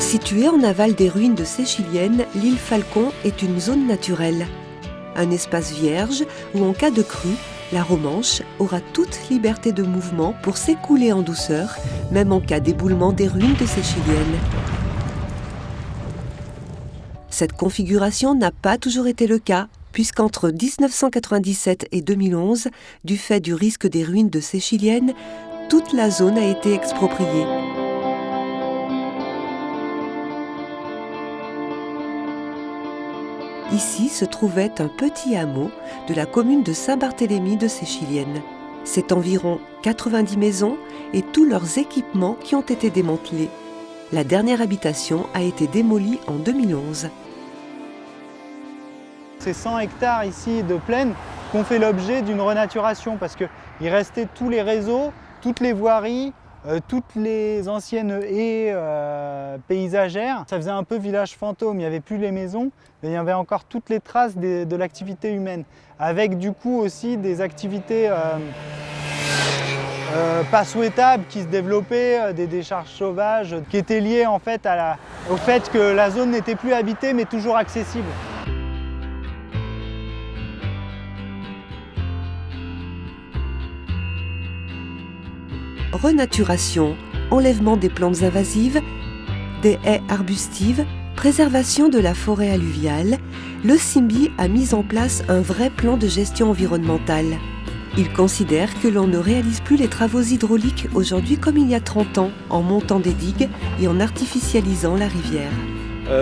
Située en aval des ruines de Séchilienne, l'île Falcon est une zone naturelle. Un espace vierge où, en cas de crue, la Romanche aura toute liberté de mouvement pour s'écouler en douceur, même en cas d'éboulement des ruines de Séchilienne. Cette configuration n'a pas toujours été le cas, puisqu'entre 1997 et 2011, du fait du risque des ruines de Séchilienne, toute la zone a été expropriée. Ici se trouvait un petit hameau de la commune de Saint-Barthélemy de Séchilienne. C'est environ 90 maisons et tous leurs équipements qui ont été démantelés. La dernière habitation a été démolie en 2011. C'est 100 hectares ici de plaine qui ont fait l'objet d'une renaturation parce qu'il restait tous les réseaux, toutes les voiries, toutes les anciennes haies paysagères. Ça faisait un peu village fantôme, il n'y avait plus les maisons, mais il y avait encore toutes les traces de l'activité humaine, avec du coup aussi des activités pas souhaitables qui se développaient, des décharges sauvages, qui étaient liées en fait au fait que la zone n'était plus habitée mais toujours accessible. Renaturation, enlèvement des plantes invasives, des haies arbustives, préservation de la forêt alluviale, le CIMBY a mis en place un vrai plan de gestion environnementale. Il considère que l'on ne réalise plus les travaux hydrauliques aujourd'hui comme il y a 30 ans, en montant des digues et en artificialisant la rivière.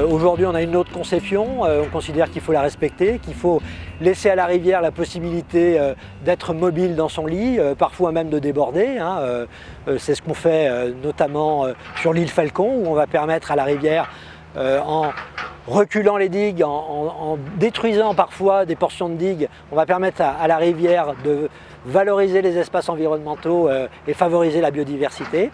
Aujourd'hui, on a une autre conception, on considère qu'il faut la respecter, qu'il faut laisser à la rivière la possibilité d'être mobile dans son lit, parfois même de déborder. C'est ce qu'on fait notamment sur l'île Falcon, où on va permettre à la rivière, en reculant les digues, en détruisant parfois des portions de digues, on va permettre à la rivière de valoriser les espaces environnementaux et favoriser la biodiversité.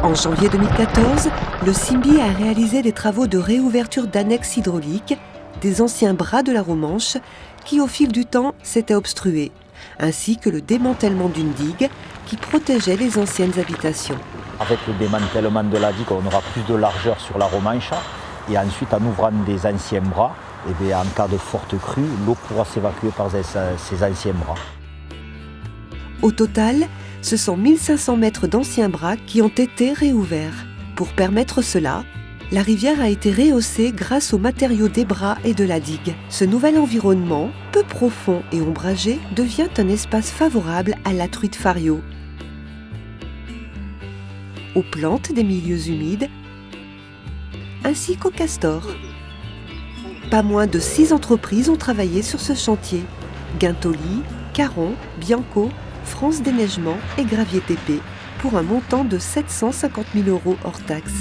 En janvier 2014, le CIMBY a réalisé les travaux de réouverture d'annexes hydrauliques des anciens bras de la Romanche qui, au fil du temps, s'étaient obstrués, ainsi que le démantèlement d'une digue qui protégeait les anciennes habitations. Avec le démantèlement de la digue, on aura plus de largeur sur la Romanche et ensuite, en ouvrant des anciens bras, en cas de forte crue, l'eau pourra s'évacuer par ces anciens bras. Au total, ce sont 1500 mètres d'anciens bras qui ont été réouverts. Pour permettre cela, la rivière a été rehaussée grâce aux matériaux des bras et de la digue. Ce nouvel environnement, peu profond et ombragé, devient un espace favorable à la truite fario, aux plantes des milieux humides, ainsi qu'aux castors. Pas moins de 6 entreprises ont travaillé sur ce chantier. Guintoli, Caron, Bianco, France Déneigement et Gravier TP, pour un montant de 750 000 € hors taxes.